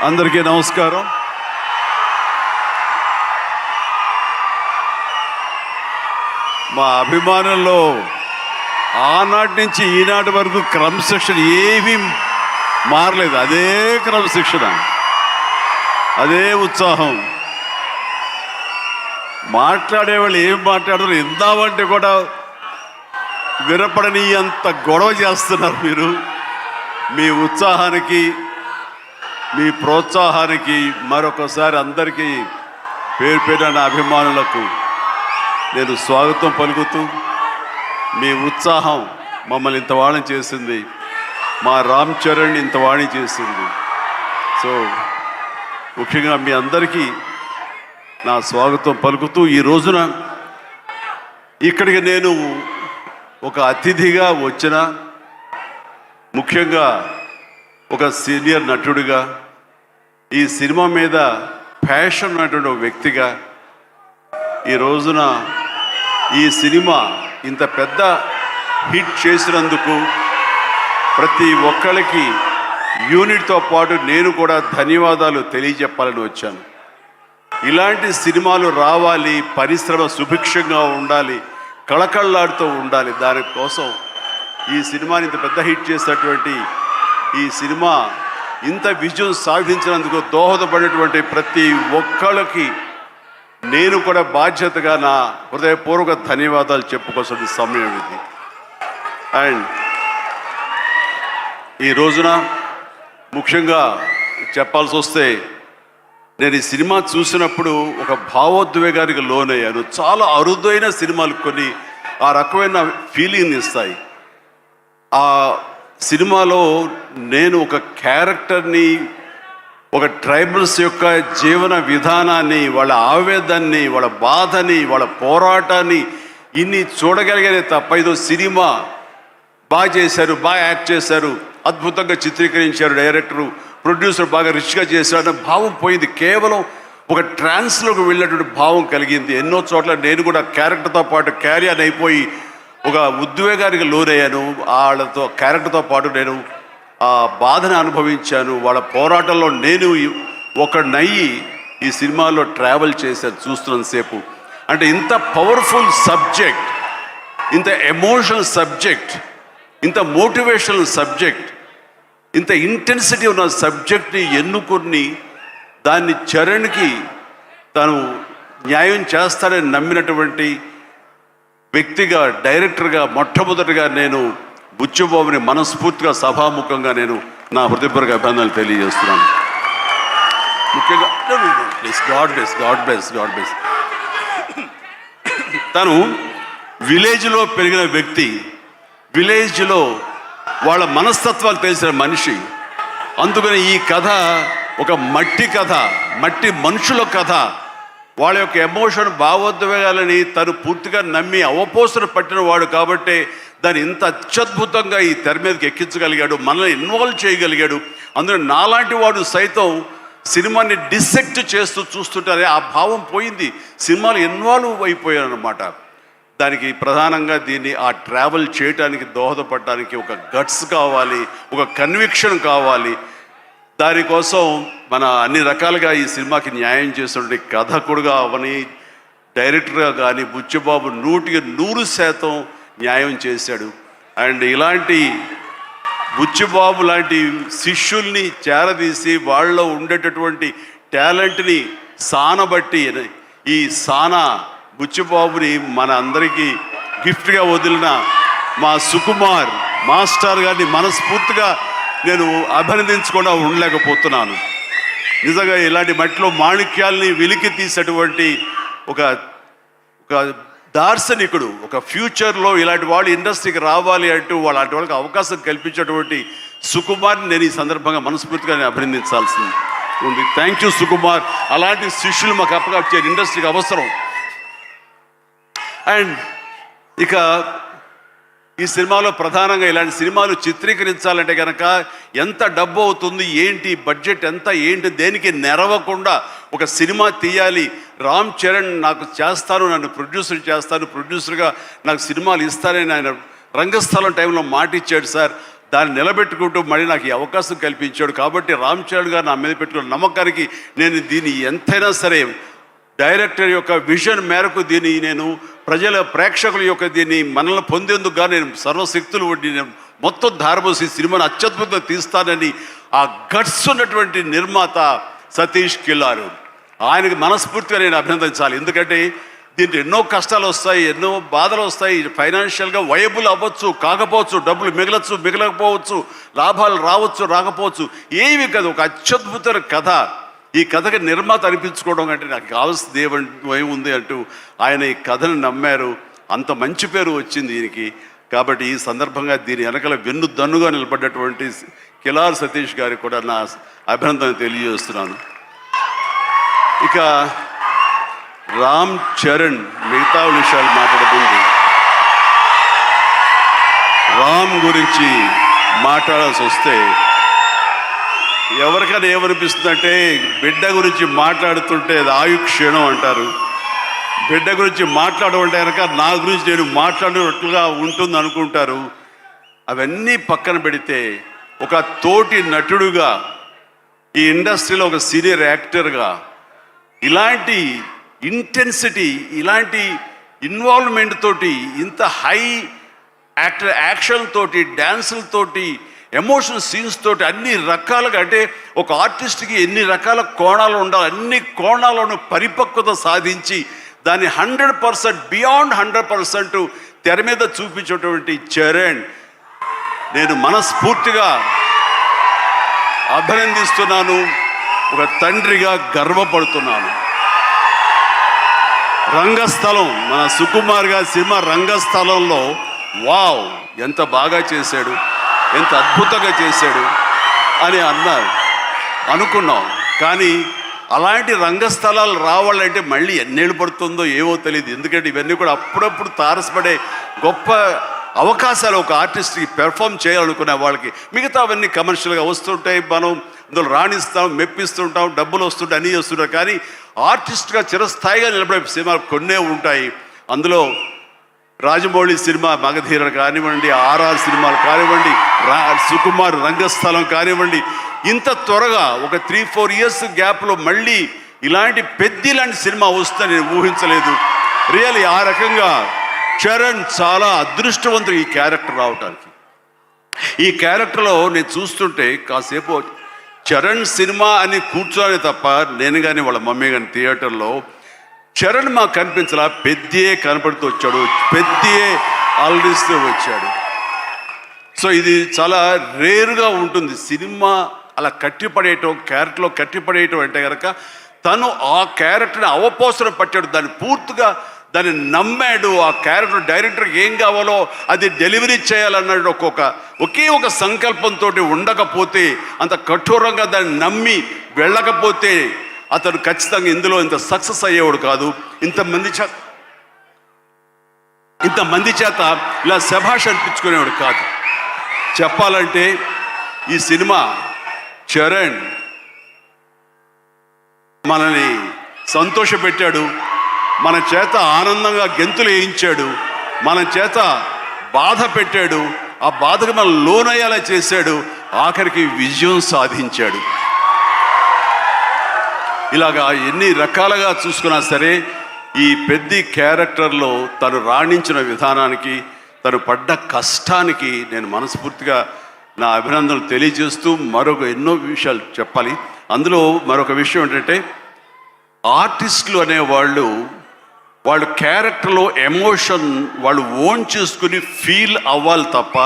అందరికీ నమస్కారం. మా అభిమానుల్లో ఆనాటి నుంచి ఈనాటి వరకు క్రమశిక్షణ ఏమీ మారలేదు. అదే క్రమశిక్షణ, అదే ఉత్సాహం. మాట్లాడేవాళ్ళు ఏం మాట్లాడతారు ఇందామంటే కూడా వినపడని అంత గొడవ చేస్తున్నారు మీరు. మీ ఉత్సాహానికి, మీ ప్రోత్సాహానికి మరొకసారి అందరికీ పేరు పేరున నా అభిమానులకు నేను స్వాగతం పలుకుతూ, మీ ఉత్సాహం మమ్మల్ని ఇంత వాణి చేసింది, మా రామ్ చరణ్ ఇంత వాణి చేసింది. సో ముఖ్యంగా మీ అందరికీ నా స్వాగతం పలుకుతూ, ఈ రోజున ఇక్కడికి నేను ఒక అతిథిగా వచ్చిన, ముఖ్యంగా ఒక సీనియర్ నటుడిగా, ఈ సినిమా మీద ప్యాషన్ ఉన్నటువంటి ఒక వ్యక్తిగా, ఈ రోజున ఈ సినిమా ఇంత పెద్ద హిట్ చేసినందుకు ప్రతి ఒక్కరికి యూనిట్తో పాటు నేను కూడా ధన్యవాదాలు తెలియజెప్పాలని వచ్చాను. ఇలాంటి సినిమాలు రావాలి, పరిశ్రమ సుభిక్షంగా ఉండాలి, కళకళలాడుతూ ఉండాలి. దానికోసం ఈ సినిమాని ఇంత పెద్ద హిట్ చేసినటువంటి ఈ సినిమా ఇంత విజయం సాధించినందుకు దోహదపడినటువంటి ప్రతి ఒక్కళ్ళకి నేను కూడా బాధ్యతగా నా హృదయపూర్వక ధన్యవాదాలు చెప్పుకోవాల్సిన సమయం ఇది. అండ్ ఈ రోజున ముఖ్యంగా చెప్పాల్సి వస్తే, నేను ఈ సినిమా చూసినప్పుడు ఒక భావోద్వేగానికి లోనయ్యాను. చాలా అరుదైన సినిమాలు కొన్ని ఆ రకమైన ఫీలింగ్ ఇస్తాయి. ఆ సినిమాలో నేను ఒక క్యారెక్టర్ని, ఒక ట్రైబల్స్ యొక్క జీవన విధానాన్ని, వాళ్ళ ఆవేదాన్ని, వాళ్ళ బాధని, వాళ్ళ పోరాటాన్ని ఇన్ని చూడగలిగానే తప్ప ఇదో సినిమా బాగా చేశారు, బాగా యాక్ట్ చేశారు, అద్భుతంగా చిత్రీకరించారు, డైరెక్టరు ప్రొడ్యూసర్ బాగా రిచ్గా చేశాడు అన్న భావం పోయింది. కేవలం ఒక ట్రాన్స్లోకి వెళ్ళినటువంటి భావం కలిగింది. ఎన్నో చోట్ల నేను కూడా క్యారెక్టర్తో పాటు క్యారియర్ అయిపోయి ఒక ఉద్వేగానికి లోనయ్యాను. వాళ్ళతో క్యారెక్టర్తో పాటు నేను ఆ బాధను అనుభవించాను. వాళ్ళ పోరాటంలో నేను ఒకనయ్యి ఈ సినిమాలో ట్రావెల్ చేశాను చూస్తున్నంతసేపు. అంటే ఇంత పవర్ఫుల్ సబ్జెక్ట్, ఇంత ఎమోషనల్ సబ్జెక్ట్, ఇంత మోటివేషనల్ సబ్జెక్ట్, ఇంత ఇంటెన్సిటీ ఉన్న సబ్జెక్ట్ని ఎన్నుకొని దాన్ని చరణ్కి తను న్యాయం చేస్తాడని నమ్మినటువంటి వ్యక్తిగా, డైరెక్టర్గా మొట్టమొదటిగా నేను బుచ్చిబాబుని మనస్ఫూర్తిగా సభాముఖంగా నేను నా హృదయపూర్వక అభినందనలు తెలియజేస్తున్నాను. ముఖ్యంగా గాడ్ బ్లెస్. తను విలేజ్లో పెరిగిన వ్యక్తి, విలేజ్లో వాళ్ళ మనస్తత్వాలు తెలిసిన మనిషి. అందుకని ఈ కథ ఒక మట్టి కథ, మట్టి మనుషుల కథ. వాళ్ళ యొక్క ఎమోషన్, భావోద్వేగాలని తను పూర్తిగా నమ్మి అవపోసన పట్టిన వాడు కాబట్టి దాన్ని ఇంత అత్యద్భుతంగా ఈ తెర మీదకి ఎక్కించగలిగాడు, మనల్ని ఇన్వాల్వ్ చేయగలిగాడు. అందులో నాలాంటి వాడు సైతం సినిమాని డిసెక్ట్ చేస్తూ చూస్తుంటారే ఆ భావం పోయింది. సినిమాలు ఇన్వాల్వ్ అయిపోయాను అనమాట. దానికి ప్రధానంగా దీన్ని ఆ ట్రావెల్ చేయడానికి దోహదపడడానికి ఒక గట్స్ కావాలి, ఒక కన్విక్షన్ కావాలి. దానికోసం మన అన్ని రకాలుగా ఈ సినిమాకి న్యాయం చేస్తుంటే కథకుడుగా అవని, డైరెక్టర్గా కానీ బుచ్చిబాబు 100% న్యాయం చేశాడు. అండ్ ఇలాంటి బుచ్చిబాబు లాంటి శిష్యుల్ని చేరదీసి వాళ్ళలో ఉండేటటువంటి టాలెంట్ని సానబట్టి ఈ సానా బుచ్చిబాబుని మన అందరికీ గిఫ్ట్గా వదిలిన మా సుకుమార్ మాస్టర్ గారిని మనస్ఫూర్తిగా నేను అభినందించకుండా ఉండలేకపోతున్నాను. నిజంగా ఇలాంటి మట్టిలో మాణిక్యాల్ని వెలికి తీసేటువంటి ఒక దార్శనికుడు, ఒక ఫ్యూచర్లో ఇలాంటి వాళ్ళు ఇండస్ట్రీకి రావాలి అంటూ అలాంటి వాళ్ళకి అవకాశం కల్పించేటువంటి సుకుమార్ని నేను ఈ సందర్భంగా మనస్ఫూర్తిగా నేను అభినందించాల్సింది ఉంది. Thank you Sukumar. అలాంటి శిష్యులు మాకు అప్పగా ఇండస్ట్రీకి అవసరం. అండ్ ఇక ఈ సినిమాలో ప్రధానంగా ఇలాంటి సినిమాలు చిత్రీకరించాలంటే కనుక ఎంత డబ్బు అవుతుంది, ఏంటి బడ్జెట్ ఎంత, ఏంటి, దేనికి నెరవకుండా ఒక సినిమా తీయాలి. రామ్ చరణ్ నాకు చేస్తాను, నన్ను ప్రొడ్యూసర్ చేస్తాను, ప్రొడ్యూసర్గా నాకు సినిమాలు ఇస్తానని ఆయన రంగస్థలం టైంలో మాట ఇచ్చాడు సార్. దాన్ని నిలబెట్టుకుంటూ మళ్ళీ నాకు ఈ అవకాశం కల్పించాడు. కాబట్టి రామ్ చరణ్ గారు నా మీద పెట్టుకున్న నమ్మకానికి నేను దీన్ని ఎంతైనా సరే డైరెక్టర్ యొక్క విజన్ మేరకు దీన్ని నేను ప్రేక్షకుల యొక్క దీన్ని మనల్ని పొందేందుకు నేను సర్వశక్తులు వడ్డీ నేను మొత్తం ధారపోసి సినిమాను అత్యద్భుతంగా తీస్తానని ఆ గట్స్ ఉన్నటువంటి నిర్మాత సతీష్ కిల్లారు, ఆయనకి మనస్ఫూర్తిగా నేను అభినందించాలి. ఎందుకంటే దీంట్లో ఎన్నో కష్టాలు వస్తాయి, ఎన్నో బాధలు వస్తాయి. ఫైనాన్షియల్గా వయబుల్ అవ్వచ్చు, కాకపోవచ్చు, డబ్బులు మిగలచ్చు, మిగలకపోవచ్చు, లాభాలు రావచ్చు, రాకపోవచ్చు, ఏమి కాదు. ఒక అత్యద్భుతమైన కథ. ఈ కథకి నిర్మాత అనిపించుకోవడం అంటే నాకు కావాల్సింది ఏముంది అంటూ ఆయన ఈ కథను నమ్మారు. అంత మంచి పేరు వచ్చింది దీనికి. కాబట్టి ఈ సందర్భంగా దీని వెనకల వెన్నుదన్నుగా నిలబడ్డటువంటి కిలార్ సతీష్ గారికి కూడా నా అభినందన తెలియజేస్తున్నాను. ఇక రామ్ చరణ్ మిగతా విషయాలు మాట్లాడుతుంది. రామ్ గురించి మాట్లాడాల్సి వస్తే ఎవరికైనా ఏమనిపిస్తుందంటే బిడ్డ గురించి మాట్లాడుతుంటే అది ఆయుక్షీణం అంటారు. బిడ్డ గురించి మాట్లాడమంటే కనుక నా గురించి నేను మాట్లాడినట్లుగా ఉంటుంది అనుకుంటారు. అవన్నీ పక్కన పెడితే ఒక తోటి నటుడుగా ఈ ఇండస్ట్రీలో ఒక సీనియర్ యాక్టర్గా ఇలాంటి ఇంటెన్సిటీ, ఇలాంటి ఇన్వాల్వ్మెంట్ తోటి, ఇంత హై యాక్షన్ తోటి, డ్యాన్సులతోటి, ఎమోషనల్ సీన్స్ తోటి అన్ని రకాలుగా, అంటే ఒక ఆర్టిస్ట్కి ఎన్ని రకాల కోణాలు ఉండాలి, అన్ని కోణాలను పరిపక్వత సాధించి దాన్ని 100% బియాండ్ 100% తెర మీద చూపించేటువంటి చరణ్ నేను మనస్ఫూర్తిగా అభినందిస్తున్నాను. ఒక తండ్రిగా గర్వపడుతున్నాను. రంగస్థలం, మన సుకుమార్ గారి సినిమా రంగస్థలంలో వావ్ ఎంత బాగా చేశాడు, ఎంత అద్భుతంగా చేశాడు అని అనుకున్నాం. కానీ అలాంటి రంగస్థలాలు రావాలంటే మళ్ళీ ఎన్నేళ్ళు పడుతుందో ఏమో తెలియదు. ఎందుకంటే ఇవన్నీ కూడా అప్పుడప్పుడు తారసపడే గొప్ప అవకాశాలు ఒక ఆర్టిస్ట్కి పెర్ఫామ్ చేయాలనుకునే వాళ్ళకి. మిగతా అవన్నీ కమర్షియల్గా వస్తుంటాయి, మనం అందులో రాణిస్తాం, మెప్పిస్తుంటాం, డబ్బులు వస్తుంటాయి, అన్నీ వస్తుంటాయి. కానీ ఆర్టిస్ట్గా చిరస్థాయిగా నిలబడే సినిమాలు కొన్నే ఉంటాయి. అందులో రాజమౌళి సినిమా మగధీర కానివ్వండి, ఆర్ఆర్ సినిమాలు కానివ్వండి, సుకుమార్ రంగస్థలం కానివ్వండి, ఇంత త్వరగా ఒక 3-4 ఇయర్స్ గ్యాప్లో మళ్ళీ ఇలాంటి లాంటి సినిమా వస్తుందని నేను ఊహించలేదు. రియల్లీ ఆ రకంగా చరణ్ చాలా అదృష్టవంతుడు ఈ క్యారెక్టర్ రావటానికి. ఈ క్యారెక్టర్లో నేను చూస్తుంటే కాసేపు చరణ్ సినిమా అని కూర్చోని తప్ప నేను కానీ వాళ్ళ మమ్మీ కానీ థియేటర్లో చరణ్ మాకు కనిపించలా, పెద్దే కనపడుతూ వచ్చాడు, పెద్దే ఆల్రిస్తూ వచ్చాడు. సో ఇది చాలా రేరుగా ఉంటుంది. సినిమా అలా కట్టిపడేయటం, క్యారెక్టర్లో కట్టిపడేయటం అంటే కనుక తను ఆ క్యారెక్టర్ని అవపోసన పట్టాడు, దాన్ని పూర్తిగా దాన్ని నమ్మాడు. ఆ క్యారెక్టర్ డైరెక్టర్కి ఏం కావాలో అది డెలివరీ చేయాలన్నాడు. ఒకే ఒక సంకల్పంతో ఉండకపోతే, అంత కఠోరంగా దాన్ని నమ్మి వెళ్ళకపోతే అతను ఖచ్చితంగా ఇందులో ఇంత సక్సెస్ అయ్యేవాడు కాదు. ఇంతమంది చేత ఇలా శభాష్ అనిపించుకునేవాడు కాదు. చెప్పాలంటే ఈ సినిమా చరణ్ మనల్ని సంతోషపెట్టాడు, మన చేత ఆనందంగా గెంతులు వేయించాడు, మన చేత బాధ పెట్టాడు, ఆ బాధకు మనం లోనయ్యేలా చేశాడు, ఆఖరికి విజయం సాధించాడు. ఇలాగా ఎన్ని రకాలుగా చూసుకున్నా సరే ఈ పెద్ద క్యారెక్టర్లో తను రాణించిన విధానానికి, తను పడ్డ కష్టానికి నేను మనస్ఫూర్తిగా నా అభినందనలు తెలియజేస్తూ మరొక ఎన్నో విషయాలు చెప్పాలి. అందులో మరొక విషయం ఏంటంటే ఆర్టిస్టులు అనేవాళ్ళు వాళ్ళ క్యారెక్టర్లో ఎమోషన్ వాళ్ళు ఓన్ చేసుకుని ఫీల్ అవ్వాలి తప్ప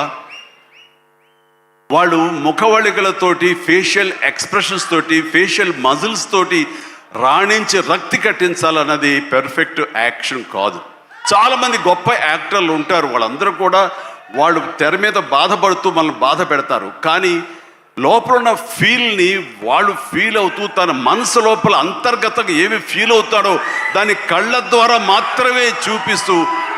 వాళ్ళు ముఖవళికలతోటి, ఫేషియల్ ఎక్స్ప్రెషన్స్ తోటి, ఫేషియల్ మజిల్స్ తోటి రాణించి రక్తి కట్టించాలన్నది పెర్ఫెక్ట్ యాక్షన్ కాదు. చాలామంది గొప్ప యాక్టర్లు ఉంటారు, వాళ్ళందరూ కూడా వాళ్ళు తెర మీద బాధపడుతూ మనల్ని బాధ పెడతారు. కానీ లోపల ఉన్న ఫీల్ని వాళ్ళు ఫీల్ అవుతూ తన మనసు లోపల అంతర్గతంగా ఏమి ఫీల్ అవుతాడో దాన్ని కళ్ళ ద్వారా మాత్రమే చూపిస్తూ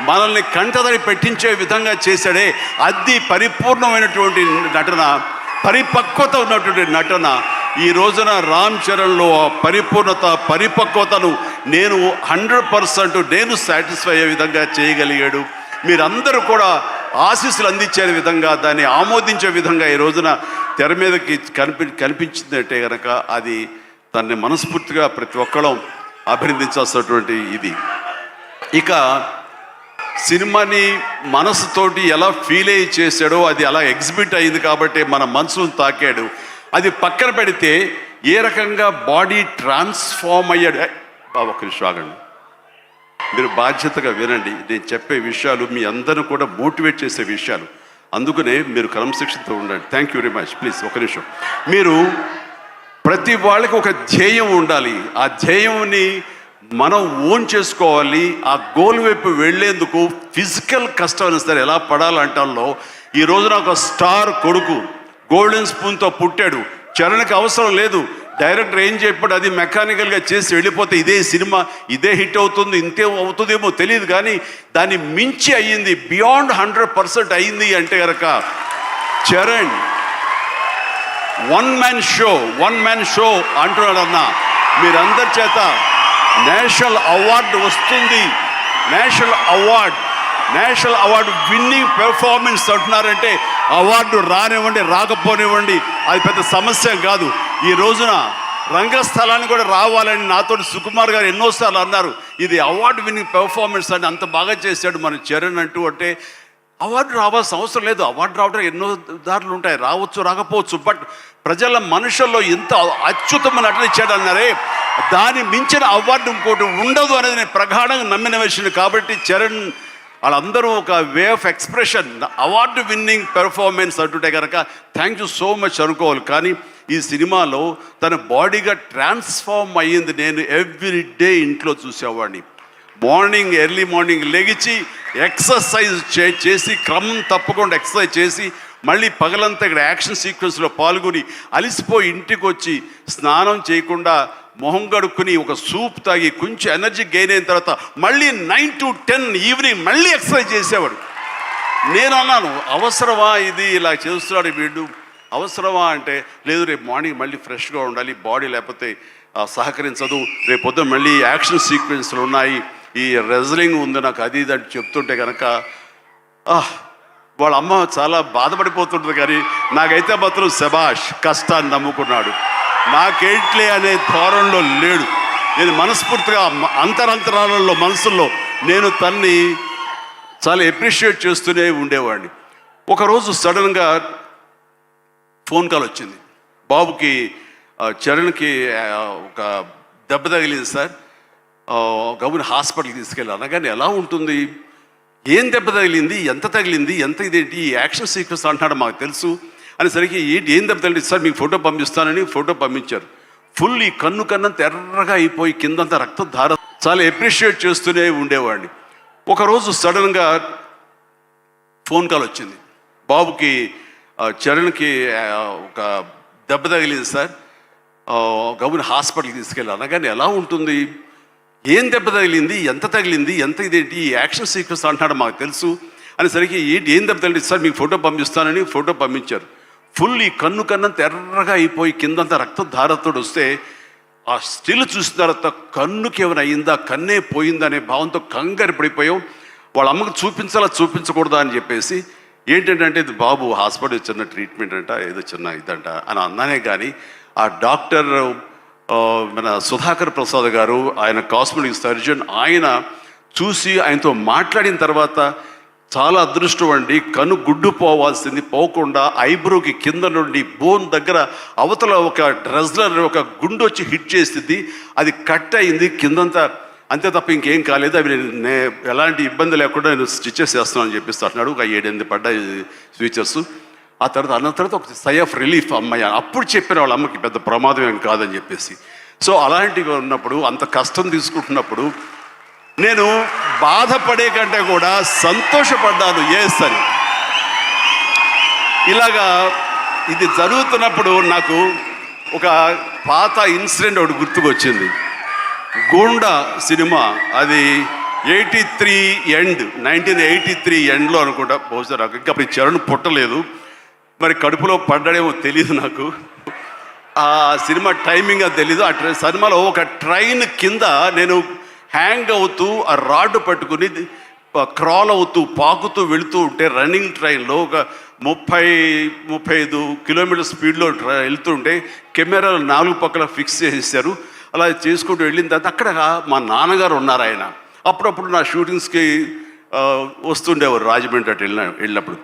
మనల్ని కంటదని పెట్టించే విధంగా చేశాడే, అది పరిపూర్ణమైనటువంటి నటన, పరిపక్వత ఉన్నటువంటి నటన. ఈ రోజున రామ్ చరణ్లో ఆ పరిపూర్ణత, పరిపక్వతను నేను 100% నేను సాటిస్ఫై అయ్యే విధంగా చేయగలిగాడు. మీరందరూ కూడా ఆశీస్సులు అందించే విధంగా, దాన్ని ఆమోదించే విధంగా ఈ రోజున తెర మీదకి కనిపించిందంటే కనుక అది దాన్ని మనస్ఫూర్తిగా ప్రతి ఒక్కళ్ళం అభినందించాల్సినటువంటి ఇది. ఇక సినిమాని మనసుతోటి ఎలా ఫీల్ అయ్యి చేశాడో అది అలా ఎగ్జిబిట్ అయింది కాబట్టి మన మనసును తాకాడు. అది పక్కన పెడితే ఏ రకంగా బాడీ ట్రాన్స్ఫార్మ్ అయ్యాడు. ఒక్క నిమిషం ఆగండి, మీరు బాధ్యతగా వినండి. నేను చెప్పే విషయాలు మీ అందరిని కూడా మోటివేట్ చేసే విషయాలు, అందుకనే మీరు క్రమశిక్షణతో ఉండండి. Thank you very much. Please ఒక నిమిషం. మీరు ప్రతి వాళ్ళకి ఒక ధ్యేయం ఉండాలి. ఆ ధ్యేయంని మనం ఓన్ చేసుకోవాలి. ఆ గోల్ వైపు వెళ్లేందుకు ఫిజికల్ కష్టం అయినా సరే ఎలా పడాలంటాలో ఈ రోజున ఒక స్టార్ కొడుకు గోల్డెన్ స్పూన్తో పుట్టాడు. చరణ్కి అవసరం లేదు. డైరెక్టర్ ఏం చెప్పాడు అది మెకానికల్గా చేసి వెళ్ళిపోతే ఇదే సినిమా ఇదే హిట్ అవుతుంది, ఇంతే అవుతుందేమో తెలియదు, కానీ దాన్ని మించి అయ్యింది. బియాండ్ 100% అయింది అంటే కనుక చరణ్ వన్ మ్యాన్ షో అంటున్నాడన్న మీరందరి చేత నేషనల్ అవార్డు వస్తుంది. నేషనల్ అవార్డు విన్నింగ్ పెర్ఫార్మెన్స్ అంటున్నారంటే అవార్డు రానివ్వండి రాకపోనివ్వండి అది పెద్ద సమస్య కాదు. ఈ రోజున రంగస్థలాన్ని కూడా రావాలని నాతో సుకుమార్ గారు ఎన్నోసార్లు అన్నారు. ఇది అవార్డు విన్నింగ్ పెర్ఫార్మెన్స్ అని అంత బాగా చేశాడు మన చరణ్ అంటే అవార్డు రావాల్సిన అవసరం లేదు. అవార్డు రావడం ఎన్నో దారులు ఉంటాయి, రావచ్చు రాకపోవచ్చు. బట్ ప్రజల మనుషుల్లో ఎంత అత్యుత్తమ నటన ఇచ్చాడు అన్నారే, దాన్ని మించిన అవార్డు ఇంకోటి ఉండదు అనేది నేను ప్రగాఢంగా నమ్మిన విషయం. కాబట్టి చరణ్ వాళ్ళందరూ ఒక way of expression award winning performance అంటుంటే కనుక థ్యాంక్ యూ సో మచ్ అనుకోవాలి. కానీ ఈ సినిమాలో తన బాడీగా ట్రాన్స్ఫార్మ్ అయ్యింది. నేను ఎవ్రీ డే ఇంట్లో చూసేవాడిని. ఎర్లీ మార్నింగ్ లెగిచి ఎక్సర్సైజ్ చేసి క్రమం తప్పకుండా ఎక్సర్సైజ్ చేసి మళ్ళీ పగలంతా ఇక్కడ యాక్షన్ సీక్వెన్స్లో పాల్గొని అలిసిపోయి ఇంటికి వచ్చి స్నానం చేయకుండా మొహం కడుక్కుని ఒక సూప్ తాగి కొంచెం ఎనర్జీ గెయిన్ అయిన తర్వాత మళ్ళీ 9 to 10 ఈవినింగ్ మళ్ళీ ఎక్సర్సైజ్ చేసేవాడు. నేను అన్నాను అవసరమా ఇది ఇలా చేస్తున్నాడు వీడు, అవసరమా అంటే లేదు రేపు మార్నింగ్ మళ్ళీ ఫ్రెష్గా ఉండాలి బాడీ, లేకపోతే సహకరించదు, రేపు పొద్దున మళ్ళీ యాక్షన్ సీక్వెన్స్లు ఉన్నాయి, ఈ రెజ్లింగ్ ఉంది నాకు అది ఇది అని చెప్తుంటే కనుక వాళ్ళ అమ్మ చాలా బాధపడిపోతుంటుంది. కానీ నాకైతే మాత్రం శబాష్ కష్టాన్ని నమ్ముకున్నాడు, నాకేంట్లే అనే ధోరణిలో లేడు. నేను మనస్ఫూర్తిగా అంతరంతరాలలో మనసుల్లో నేను తన్ని చాలా ఎప్రిషియేట్ చేస్తూనే ఉండేవాడిని. ఒకరోజు సడన్గా ఫోన్ కాల్ వచ్చింది. బాబుకి చరణ్కి ఒక దెబ్బ తగిలింది సార్, గవర్నమెంట్ హాస్పిటల్కి తీసుకెళ్ళి అనగానే ఎలా ఉంటుంది, ఏం దెబ్బ తగిలింది, ఎంత తగిలింది, ఎంత ఇదేంటి ఈ యాక్షన్ సీక్వెన్స్ అంటున్నాడు మాకు తెలుసు అనేసరికి ఏం దెబ్బ తగిలింది సార్ మీకు ఫోటో పంపిస్తానని ఫోటో పంపించారు. ఫుల్ ఈ కన్నంత ఎర్రగా అయిపోయి కిందంతా రక్తధార, చాలా ఎప్రిషియేట్ చేస్తూనే ఉండేవాడిని. ఒకరోజు సడన్గా ఫోన్ కాల్ వచ్చింది. బాబుకి చరణ్కి ఒక దెబ్బ తగిలింది సార్, గవర్నమెంట్ హాస్పిటల్కి తీసుకెళ్ళి అనగానే ఎలా ఉంటుంది, ఏం దెబ్బ తగిలింది, ఎంత తగిలింది, ఎంత ఇదేంటి ఈ యాక్షన్ సీక్వెన్స్ అంటున్నాడు మాకు తెలుసు అనేసరికి ఏం దెబ్బ తగిలింది సార్ మీకు ఫోటో పంపిస్తానని ఫోటో పంపించారు. ఫుల్ ఈ కన్నంత ఎర్రగా అయిపోయి కిందంతా రక్తధారతో వస్తే ఆ స్టిల్ చూసిన తర్వాత కన్నుకి ఏమైనా అయిందా, కన్నే పోయిందా అనే భావంతో కంగారు పడిపోయాం. వాళ్ళ అమ్మకు చూపించకూడదా అని చెప్పేసి ఏంటంటే ఇది బాబు హాస్పిటల్ చిన్న ట్రీట్మెంట్ అంట, ఏదో చిన్న ఇదంట అని అన్నానే. కానీ ఆ డాక్టర్ మన సుధాకర్ ప్రసాద్ గారు, ఆయన కాస్మెటిక్ సర్జన్, ఆయన చూసి ఆయనతో మాట్లాడిన తర్వాత చాలా అదృష్టం అండి, కను గుడ్డు పోవాల్సింది పోకుండా ఐబ్రోకి కింద నుండి బోన్ దగ్గర అవతల ఒక డ్రెస్లర్ ఒక గుండు వచ్చి హిట్ చేసింది, అది కట్ అయింది కిందంతా, అంతే తప్ప ఇంకేం కాలేదు, అవి నేను ఎలాంటి ఇబ్బంది లేకుండా నేను స్టిచెస్ చేస్తున్నాను అని చెప్పిస్తూ అంటున్నాడు. ఒక 7-8 పడ్డాయి ఫీచర్స్. ఆ తర్వాత అన్న తర్వాత ఒక సై ఆఫ్ రిలీఫ్ అమ్మాయి అప్పుడు చెప్పిన వాళ్ళ అమ్మకి పెద్ద ప్రమాదం ఏం కాదని చెప్పేసి. సో అలాంటివి ఉన్నప్పుడు అంత కష్టం తీసుకుంటున్నప్పుడు నేను బాధపడే కంటే కూడా సంతోషపడ్డాను ఎస్ అని. ఇలాగా ఇది జరుగుతున్నప్పుడు నాకు ఒక పాత ఇన్సిడెంట్ ఒకటి గుర్తుకొచ్చింది. గూండా సినిమా, అది 1983 ఎండ్లో అనుకుంటా, బహుశా నాకు ఇంకా అప్పుడు చరణ్ పుట్టలేదు, మరి కడుపులో పడ్డాడేమో తెలియదు నాకు, ఆ సినిమా టైమింగ్ అది తెలీదు. ఆ సినిమాలో ఒక ట్రైన్ కింద నేను హ్యాంగ్ అవుతూ ఆ రాడ్డు పట్టుకుని క్రాల్ అవుతూ పాకుతూ వెళుతూ ఉంటే రన్నింగ్ ట్రైన్లో ఒక 30-35 కిలోమీటర్ స్పీడ్లో వెళ్తూ ఉంటే కెమెరాలు 4 పక్కల ఫిక్స్ చేసేసారు. అలా చేసుకుంటూ వెళ్ళిన తర్వాత అక్కడ మా నాన్నగారు ఉన్నారు. ఆయన అప్పుడప్పుడు నా షూటింగ్స్కి వస్తుండేవారు రాజమండ్రి అటు వెళ్ళినప్పుడు.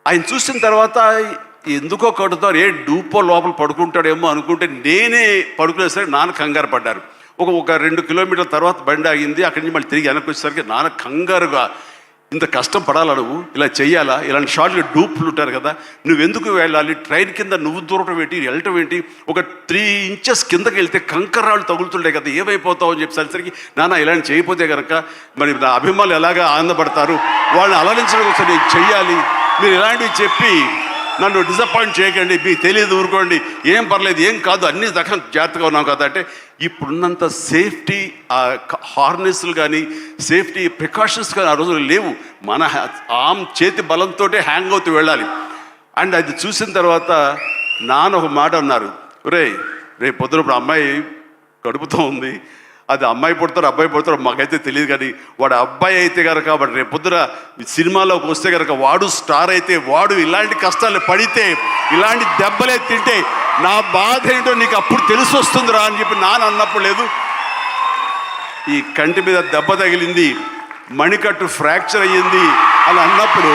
ఆయన చూసిన తర్వాత ఎందుకో కడుతారు, డూపో లోపల పడుకుంటాడేమో అనుకుంటే నేనే పడుకునేసరికి నాన్న కంగారు పడ్డారు. ఒక 2 కిలోమీటర్ల తర్వాత బండి ఆగింది. అక్కడి నుంచి మళ్ళీ తిరిగి వెనక్కి వచ్చేసరికి నాన్న కంగారుగా, ఇంత కష్టం పడాలా నువ్వు, ఇలా చెయ్యాలా, ఇలాంటి షార్ట్లు డూప్లు ఉంటారు కదా, నువ్వెందుకు వెళ్ళాలి, ట్రైన్ కింద నువ్వు దూరటం ఏంటి, వెళ్ళటం ఏంటి, ఒక 3 ఇంచెస్ కిందకి వెళ్తే కంకర్రాళ్ళు తగులుతుండే కదా, ఏమైపోతావు అని చెప్పేసరికి, నాన్న ఇలాంటి చేయకపోతే కనుక మరి నా అభిమానులు ఎలాగా ఆనందపడతారు, వాళ్ళని అలరించడం కోసం నేను చెయ్యాలి, మీరు ఇలాంటివి చెప్పి నన్ను డిసప్పాయింట్ చేయకండి, మీకు తెలియదు, ఊరుకోండి, ఏం పర్లేదు, ఏం కాదు, అన్ని రకం జాగ్రత్తగా ఉన్నాం కదా అంటే, ఇప్పుడున్నంత సేఫ్టీ హార్నెస్లు కానీ సేఫ్టీ ప్రికాషన్స్ కానీ ఆ రోజులు లేవు. మన చేతి బలంతో హ్యాంగ్ అవుతూ వెళ్ళాలి. అండ్ అది చూసిన తర్వాత నాన్న ఒక మాట అన్నారు, రేపు పొద్దున అమ్మాయి కడుపుతో ఉంది, అది అమ్మాయి పుడతారు అబ్బాయి పుడతారు మాకైతే తెలియదు, కానీ వాడు అబ్బాయి అయితే కనుక వాడు రేపు పొద్దున సినిమాలోకి వస్తే కనుక వాడు స్టార్ అయితే, వాడు ఇలాంటి కష్టాలు పడితే, ఇలాంటి దెబ్బలే తింటే నా బాధ ఏంటో నీకు అప్పుడు తెలిసి వస్తుందిరా అని చెప్పి నాన్న అన్నప్పుడు లేదు. ఈ కంటి మీద దెబ్బ తగిలింది, మణికట్టు ఫ్రాక్చర్ అయ్యింది అని అన్నప్పుడు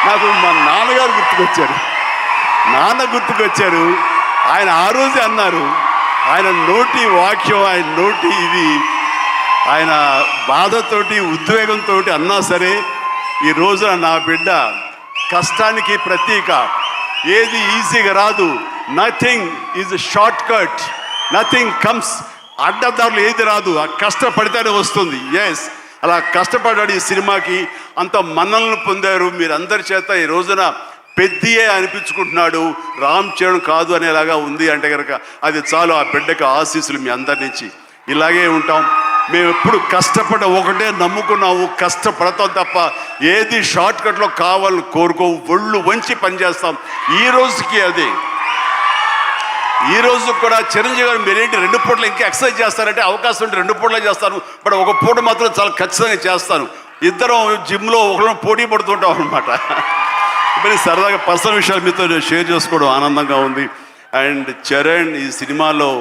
నాకు మా నాన్నగారు గుర్తుకొచ్చారు. ఆయన ఆ రోజే అన్నారు, ఆయన నోటి వాక్యం, ఆయన నోటి ఇది, ఆయన బాధతోటి ఉద్వేగంతో అన్నా సరే, ఈ రోజున నా బిడ్డ కష్టానికి ప్రతీక. ఏది ఈజీగా రాదు, nothing is short cut, nothing comes, అడ్డదారులు ఏది రాదు, ఆ కష్టపడితేనే వస్తుంది. ఎస్, అలా కష్టపడ్డాడు. ఈ సినిమాకి అంత మన్నలను పొందారు మీరందరి చేత. ఈ రోజున పెద్దయే అనిపించుకుంటున్నాడు, రామ్ చరణ్ కాదు అనేలాగా ఉంది అంటే కనుక అది చాలు. ఆ బిడ్డకి ఆశీస్సులు మీ అందరి నుంచి. ఇలాగే ఉంటాం మేము, ఎప్పుడు కష్టపడ ఒకటే నమ్ముకున్నాము, కష్టపడతాం తప్ప ఏది షార్ట్ కట్లో కావాలని కోరుకోవు, ఒళ్ళు వంచి పనిచేస్తాం. ఈ రోజుకి అదే, ఈ రోజు కూడా చిరంజీవి గారు మీరేంటి 2 పూటలు ఇంకా ఎక్సర్సైజ్ చేస్తారంటే, అవకాశం ఉంటే 2 పూటలే చేస్తాను, బట్ ఒక పూట మాత్రం చాలా ఖచ్చితంగా చేస్తాను. ఇద్దరం జిమ్లో ఒకరు పోటీ పడుతుంటాం అనమాట. మరి సరదాగా పర్సనల్ విషయాలు మీతో షేర్ చేసుకోవడం ఆనందంగా ఉంది. అండ్ చరణ్ ఈ సినిమాలో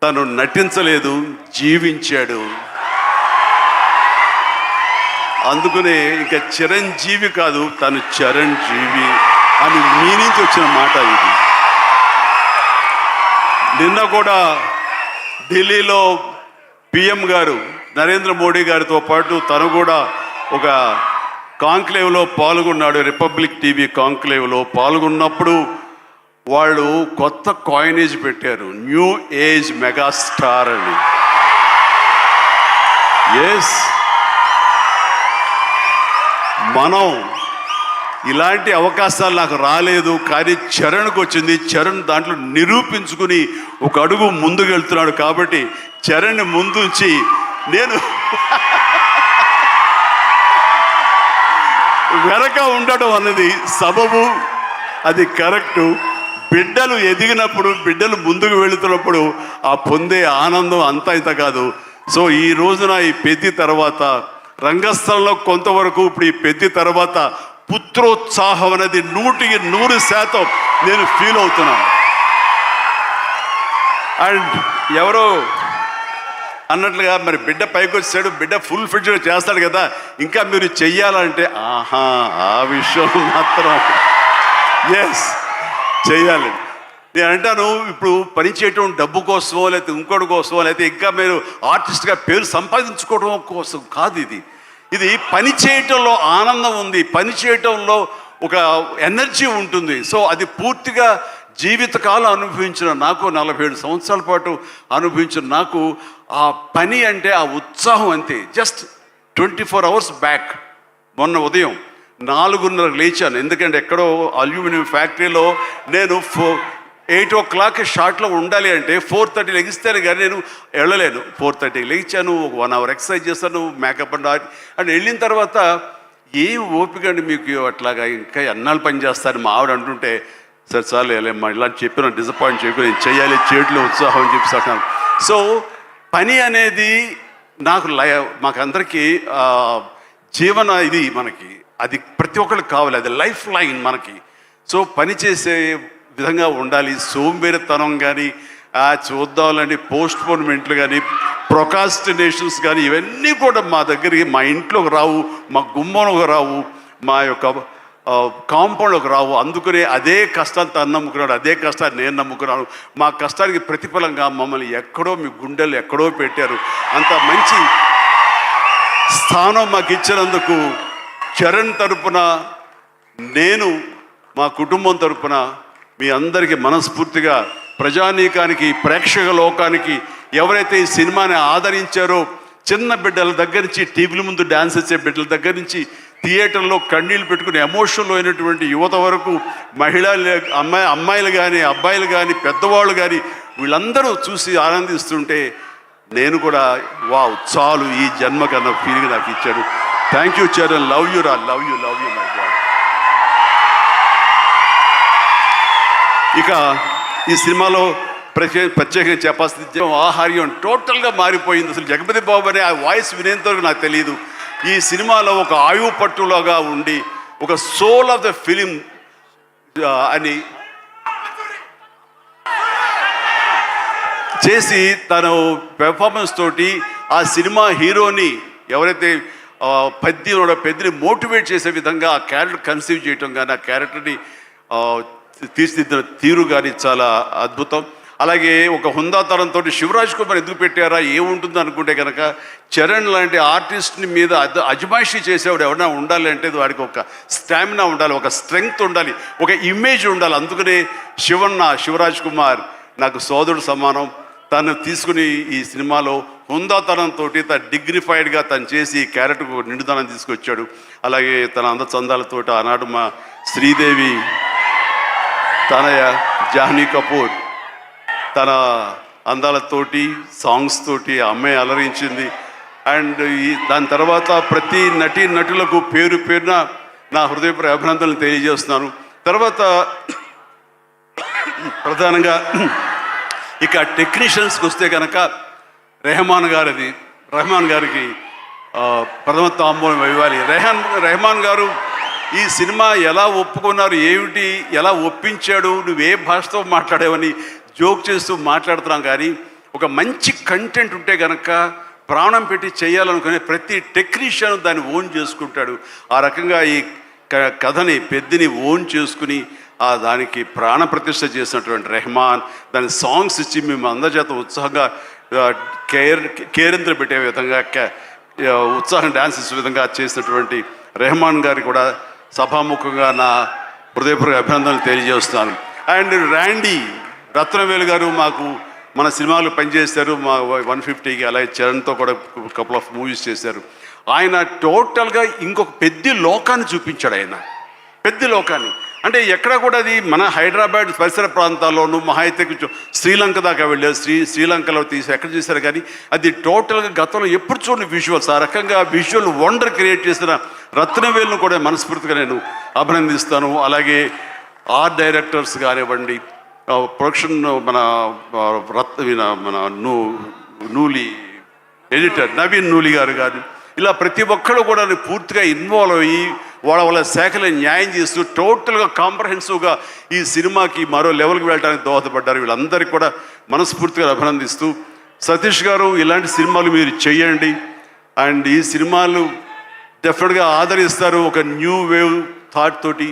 తను నటించలేదు, జీవించాడు. అందుకనే ఇంకా చిరంజీవి కాదు, తను చరణ్ జీవి అని మీ నుంచి వచ్చిన మాట ఇది. నిన్న కూడా ఢిల్లీలో పిఎం గారు నరేంద్ర మోడీ గారితో పాటు తను కూడా ఒక కాంక్లేవ్లో పాల్గొన్నాడు. రిపబ్లిక్ టీవీ కాంక్లేవ్లో పాల్గొన్నప్పుడు వాళ్ళు కొత్త కాయినేజ్ పెట్టారు, న్యూ ఏజ్ మెగాస్టార్ అని. ఎస్, మనం ఇలాంటి అవకాశాలు నాకు రాలేదు, కానీ చరణ్కి వచ్చింది. చరణ్ దాంట్లో నిరూపించుకుని ఒక అడుగు ముందుకు వెళ్తున్నాడు. కాబట్టి చరణ్ ముందుంచి నేను వెనక ఉండడం అన్నది సబబు, అది కరెక్టు. బిడ్డలు ఎదిగినప్పుడు, బిడ్డలు ముందుకు వెళుతున్నప్పుడు ఆ పొందే ఆనందం అంతా ఇంత కాదు. సో ఈ రోజున ఈ పెద్ది తర్వాత రంగస్థలంలో కొంతవరకు, ఇప్పుడు ఈ పెద్ది తర్వాత పుత్రోత్సాహం అనేది 100% నేను ఫీల్ అవుతున్నాను. అండ్ ఎవరో అన్నట్లుగా మరి బిడ్డ పైకి వచ్చాడు, బిడ్డ ఫుల్ ఫిట్గా చేస్తాడు కదా, ఇంకా మీరు చెయ్యాలంటే ఆ విషయం మాత్రం ఎస్ చెయ్యాలి. నేను అంటాను, ఇప్పుడు పని చేయటం డబ్బు కోసమో లేకపోతే ఇంకోటి కోసమో లేకపోతే ఇంకా మీరు ఆర్టిస్ట్గా పేరు సంపాదించుకోవడం కోసం కాదు. ఇది పని చేయటంలో ఆనందం ఉంది, పని చేయటంలో ఒక ఎనర్జీ ఉంటుంది. సో అది పూర్తిగా జీవితకాలం అనుభవించిన నాకు, 47 సంవత్సరాల పాటు అనుభవించిన నాకు ఆ పని అంటే ఆ ఉత్సాహం అంతే. జస్ట్ 24 అవర్స్ బ్యాక్ మొన్న ఉదయం 4:30 లేచాను. ఎందుకంటే ఎక్కడో అల్యూమినియం ఫ్యాక్టరీలో నేను 8 o'clock షార్ట్లో ఉండాలి అంటే 4:30 లెగిస్తేనే కానీ నేను వెళ్ళలేను. 4:30 లేచాను, ఒక 1 hour ఎక్సర్సైజ్ చేస్తాను, మేకప్ అండ్ వెళ్ళిన తర్వాత ఏం ఓపిక అండి మీకు అట్లాగా, ఇంకా ఎన్నాళ్ళు పని చేస్తాను మా ఆవిడ అంటుంటే, సరే చాలు వెళ్ళమ్మా ఇలా చెప్పిన డిసప్పాయింట్ చేయకుండా నేను చేయాలి, చేయట్లో ఉత్సాహం అని చెప్పేసాను. సో పని అనేది నాకు మాకందరికీ జీవన ఇది మనకి అది ప్రతి ఒక్కరికి కావాలి, అది లైఫ్ లైన్ మనకి. సో పనిచేసే విధంగా ఉండాలి. సోంబేరితనం కానీ చూద్దాంలండి పోస్ట్పోన్మెంట్లు కానీ ప్రొకాస్టినేషన్స్ కానీ ఇవన్నీ కూడా మా దగ్గరికి మా ఇంట్లోకి రావు, మా గుమ్మంలోకి రావు, మా యొక్క కాంపౌండ్లోకి రావు. అందుకనే అదే కష్టాన్ని తను నమ్ముకున్నాడు, అదే కష్టాన్ని నేను నమ్ముకున్నాను. మా కష్టానికి ప్రతిఫలంగా మమ్మల్ని ఎక్కడో మీ గుండెలు ఎక్కడో పెట్టారు. అంత మంచి స్థానం మాకు ఇచ్చినందుకు చరణ్ తరపున నేను మా కుటుంబం తరపున మీ అందరికీ మనస్ఫూర్తిగా ప్రజానీకానికి ప్రేక్షక లోకానికి ఎవరైతే ఈ సినిమాని ఆదరించారో చిన్న బిడ్డల దగ్గర నుంచి టీవీల ముందు డ్యాన్స్ చేసే బిడ్డల దగ్గర నుంచి థియేటర్లో కన్నీళ్ళు పెట్టుకుని ఎమోషన్లో అయినటువంటి యువత వరకు మహిళలు అమ్మాయిలు కానీ అబ్బాయిలు కానీ పెద్దవాళ్ళు కానీ వీళ్ళందరూ చూసి ఆనందిస్తుంటే నేను కూడా వావ్ చాలు ఈ జన్మ కన్నా ఫీలింగ్ నాకు ఇచ్చాడు. Thank you Charan, love you రా, లవ్ యూ మై గాడ్. ఇక ఈ సినిమాలో ప్రత్యేకంగా చెప్పాల్సింది ఆహార్యం టోటల్గా మారిపోయింది. అసలు జగపతి బాబు అనే ఆ వాయిస్ వినేంతవరకు నాకు తెలియదు. ఈ సినిమాలో ఒక ఆయువు పట్టులాగా ఉండి ఒక సోల్ ఆఫ్ ద ఫిలిం అని చేసి తను పెర్ఫార్మెన్స్ తోటి ఆ సినిమా హీరోని ఎవరైతే పెద్దని మోటివేట్ చేసే విధంగా ఆ క్యారెక్టర్ కన్సీవ్ చేయటం కానీ ఆ క్యారెక్టర్ని తీర్చిదిద్దిన తీరు కానీ చాలా అద్భుతం. అలాగే ఒక హుందాతనంతో శివరాజ్ కుమార్ ఎందుకు పెట్టారా ఏముంటుందో అనుకుంటే కనుక చరణ్ లాంటి ఆర్టిస్ట్ని మీద అజమాయిషీ చేసేవాడు ఎవరైనా ఉండాలి అంటే వాడికి ఒక స్టామినా ఉండాలి, ఒక స్ట్రెంగ్త్ ఉండాలి, ఒక ఇమేజ్ ఉండాలి. అందుకనే శివరాజ్ కుమార్ నాకు సోదరుడు సమానం. తను తీసుకుని ఈ సినిమాలో హుందాతనంతో తను డిగ్నిఫైడ్గా తను చేసి ఈ క్యారెక్టర్కు నిండుదనం తీసుకొచ్చాడు. అలాగే తన అందచందాలతో ఆనాడు మా శ్రీదేవి తనయ జాహ్నీ కపూర్ తన అందాలతోటి సాంగ్స్ తోటి అమ్మాయి అలరించింది. అండ్ దాని తర్వాత ప్రతి నటులకు పేరు పేరున నా హృదయపూర్వక అభినందనలు తెలియజేస్తున్నాను. తర్వాత ప్రధానంగా ఇక టెక్నీషియన్స్కి వస్తే కనుక రెహమాన్ గారికి ప్రథమ తాంబూలం ఇవ్వాలి. రెహమాన్ గారు ఈ సినిమా ఎలా ఒప్పుకున్నారు, ఏమిటి, ఎలా ఒప్పించాడు, నువ్వే భాషతో మాట్లాడావని జోక్ చేస్తూ మాట్లాడుతున్నాం. కానీ ఒక మంచి కంటెంట్ ఉంటే కనుక ప్రాణం పెట్టి చేయాలనుకునే ప్రతి టెక్నీషియన్ దాన్ని ఓన్ చేసుకుంటాడు. ఆ రకంగా ఈ కథని పెద్దని ఓన్ చేసుకుని దానికి ప్రాణ ప్రతిష్ఠ చేసినటువంటి రెహమాన్ దాని సాంగ్స్ ఇచ్చి మేము అందరి చేత ఉత్సాహంగా కేరింతలు పెట్టే విధంగా ఉత్సాహం డ్యాన్స్ ఇచ్చే విధంగా చేసినటువంటి రెహమాన్ గారికి కూడా సభాముఖంగా నా హృదయపూర్వక అభినందనలు తెలియజేస్తున్నాను. అండ్ ర్యాండీ రత్నవేలు గారు మాకు మన సినిమాలు పనిచేశారు, మా 150కి. అలాగే చరణ్తో కూడా కపుల్ ఆఫ్ మూవీస్ చేశారు. ఆయన టోటల్గా ఇంకొక పెద్ద లోకాన్ని చూపించాడు. ఆయన పెద్ద లోకాన్ని అంటే ఎక్కడ కూడా అది మన హైదరాబాద్ పరిసర ప్రాంతాల్లోనూ మహా అయితే కొంచెం శ్రీలంక దాకా వెళ్ళారు. శ్రీలంకలో తీసి ఎక్కడ చేశారు. కానీ అది టోటల్గా గతంలో ఎప్పుడు చూడని విజువల్స్, ఆ రకంగా విజువల్ వండర్ క్రియేట్ చేసిన రత్నవేలును కూడా మనస్ఫూర్తిగా నేను అభినందిస్తాను. అలాగే ఆర్ట్ డైరెక్టర్స్ కానివ్వండి, ప్రొడక్షన్ మన నూలి ఎడిటర్ నవీన్ నూలి గారు కానీ ఇలా ప్రతి ఒక్కరు కూడా పూర్తిగా ఇన్వాల్వ్ అయ్యి వాళ్ళ శాఖలో న్యాయం చేస్తూ టోటల్గా కాంప్రహెన్సివ్గా ఈ సినిమాకి మరో లెవెల్కి వెళ్ళడానికి దోహదపడ్డారు. వీళ్ళందరికీ కూడా మనస్ఫూర్తిగా అభినందిస్తూ, సతీష్ గారు ఇలాంటి సినిమాలు మీరు చెయ్యండి. అండ్ ఈ సినిమాలు డెఫినెట్గా ఆదరిస్తారు ఒక న్యూ వేవ్ థాట్ తోటి.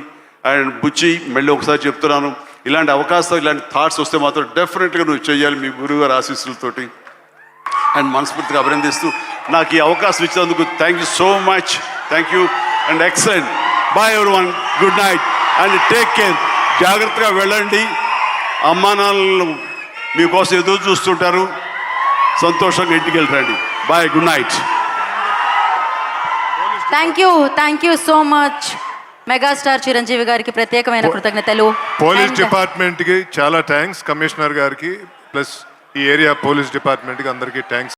అండ్ బుచ్చి మళ్ళీ ఒకసారి చెప్తున్నాను, ఇలాంటి అవకాశాలు ఇలాంటి థాట్స్ వస్తే మాత్రం డెఫినెట్గా నువ్వు చెయ్యాలి మీ గురువు గారి ఆశీస్సులతోటి. అండ్ మనస్ఫూర్తిగా అభినందిస్తూ నాకు ఈ అవకాశం ఇచ్చినందుకు thank you so much. Thank you and excellent. Bye everyone, good night and take care. జాగ్రత్తగా వెళ్ళండి. అమ్మా నాన్నలు మీకోసం ఎదురు చూస్తుంటారు. సంతోషంగా ఇంటికి వెళ్ళండి. Bye, good night. Thank you so much. Megastar Chiranjeevi గారికి ప్రత్యేకమైన కృతజ్ఞతలు. పోలీస్ డిపార్ట్మెంట్కి చాలా థ్యాంక్స్, కమిషనర్ గారికి ప్లస్ ఈ ఏరియా పోలీస్ డిపార్ట్మెంట్కి అందరికీ థ్యాంక్స్.